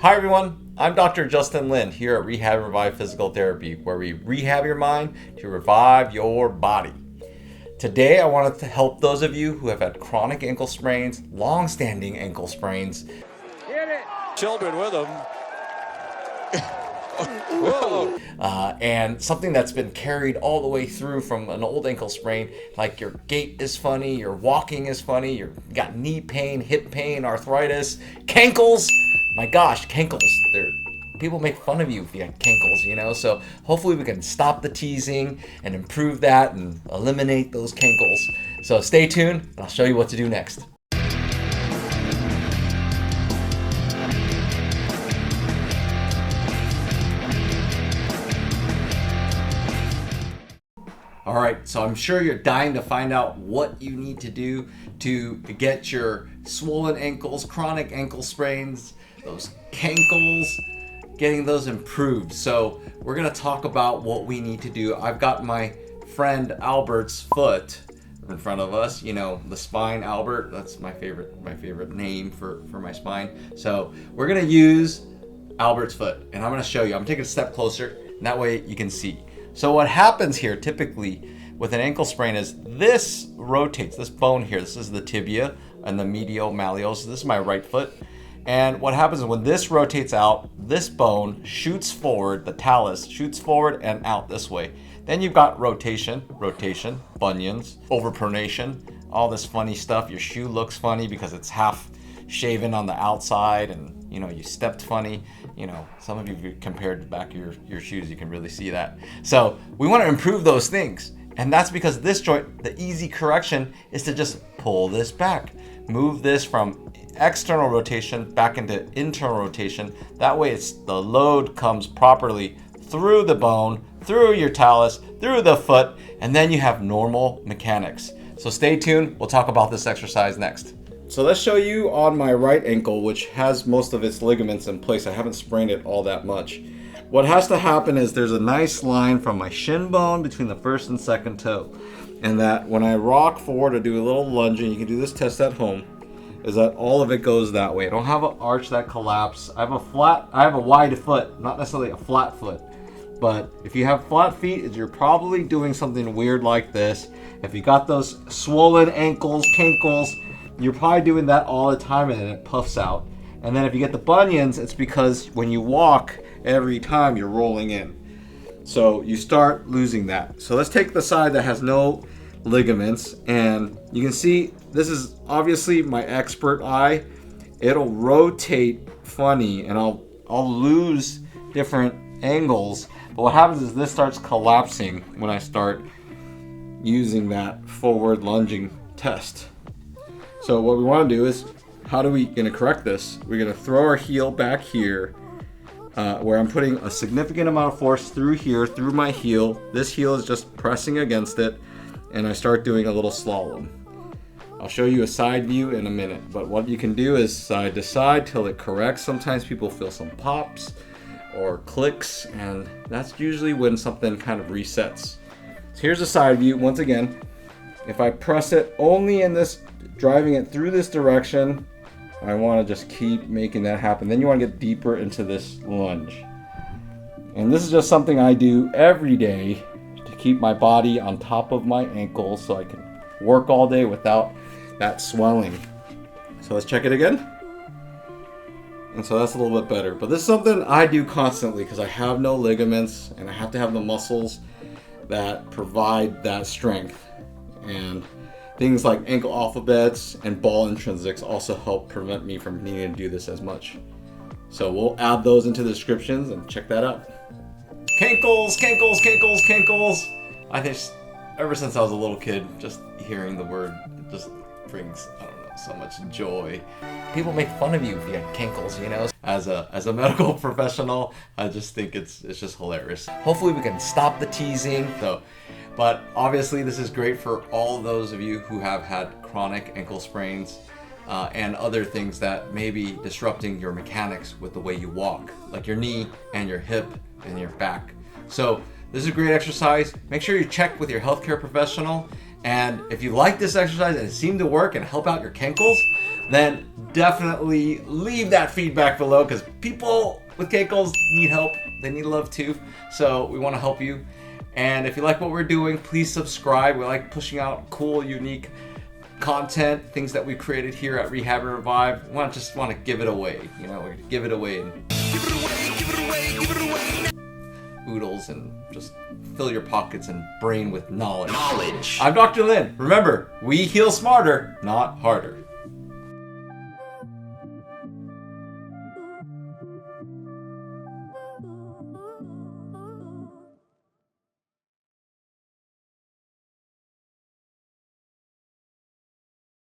Hi everyone, I'm Dr. Justin Lin here at Rehab and Revive Physical Therapy, where we rehab your mind to revive your body. Today I wanted to help those of you who have had chronic ankle sprains, long-standing ankle sprains. Hit it! Children with them. Whoa. And something that's been carried all the way through from an old ankle sprain, like your gait is funny, your walking is funny, you got knee pain, hip pain, arthritis, cankles. My gosh, cankles. People make fun of you if you have cankles, you know? So hopefully we can stop the teasing and improve that and eliminate those cankles. So stay tuned and I'll show you what to do next. All right, so I'm sure you're dying to find out what you need to do to get your swollen ankles, chronic ankle sprains, those cankles, getting those improved. So we're gonna talk about what we need to do. I've got my friend Albert's foot in front of us, you know, the spine Albert, that's my favorite name for my spine. So we're gonna use Albert's foot and I'm gonna show you. I'm taking a step closer and that way you can see. So what happens here typically with an ankle sprain is this rotates, this bone here, this is the tibia and the medial malleus, this is my right foot. And what happens is when this rotates out, this bone shoots forward, the talus shoots forward and out this way. Then you've got rotation, bunions, overpronation, all this funny stuff. Your shoe looks funny because it's half shaven on the outside and you know you stepped funny. You know, some of you compared back your shoes, you can really see that. So we want to improve those things. And that's because this joint, the easy correction is to just pull this back. Move this from external rotation back into internal rotation. That way the load comes properly through the bone, through your talus, through the foot, and then you have normal mechanics. So stay tuned, we'll talk about this exercise next. So let's show you on my right ankle, which has most of its ligaments in place. I haven't sprained it all that much. What has to happen is there's a nice line from my shin bone between the first and second toe. And that when I rock forward or do a little lunging, you can do this test at home, is that all of it goes that way. I don't have an arch that collapse. I have a wide foot, not necessarily a flat foot. But if you have flat feet, you're probably doing something weird like this. If you got those swollen ankles, cankles, you're probably doing that all the time and then it puffs out. And then if you get the bunions, it's because when you walk, every time you're rolling in. So you start losing that. So let's take the side that has no ligaments, and you can see this is obviously my expert eye. It'll rotate funny and I'll lose different angles. But what happens is this starts collapsing when I start using that forward lunging test. So what we want to do is, how do we gonna correct this? We're gonna throw our heel back here, where I'm putting a significant amount of force through here, through my heel. This heel is just pressing against it, and I start doing a little slalom. I'll show you a side view in a minute, but what you can do is side to side till it corrects. Sometimes people feel some pops or clicks, and that's usually when something kind of resets. So here's a side view. Once again, if I press it only in this, driving it through this direction, I want to just keep making that happen. Then you want to get deeper into this lunge. And this is just something I do every day to keep my body on top of my ankles so I can work all day without that swelling. So let's check it again. And so that's a little bit better. But this is something I do constantly because I have no ligaments and I have to have the muscles that provide that strength. And things like ankle alphabets and ball intrinsics also help prevent me from needing to do this as much. So we'll add those into the descriptions and check that out. Cankles, cankles, cankles, cankles. I think ever since I was a little kid, just hearing the word just brings, I don't know, so much joy. People make fun of you if you have cankles, you know? As a medical professional, I just think it's just hilarious. Hopefully we can stop the teasing. But obviously this is great for all those of you who have had chronic ankle sprains and other things that may be disrupting your mechanics with the way you walk, like your knee and your hip and your back. So this is a great exercise. Make sure you check with your healthcare professional. And if you like this exercise and it seemed to work and help out your cankles, then definitely leave that feedback below, because people with cankles need help. They need love too. So we want to help you. And if you like what we're doing, please subscribe. We like pushing out cool, unique content, things that we created here at Rehab and Revive. We just want to give it away. You know, we're gonna give it away and oodles and just fill your pockets and brain with knowledge. I'm Dr. Lin. Remember, we heal smarter, not harder.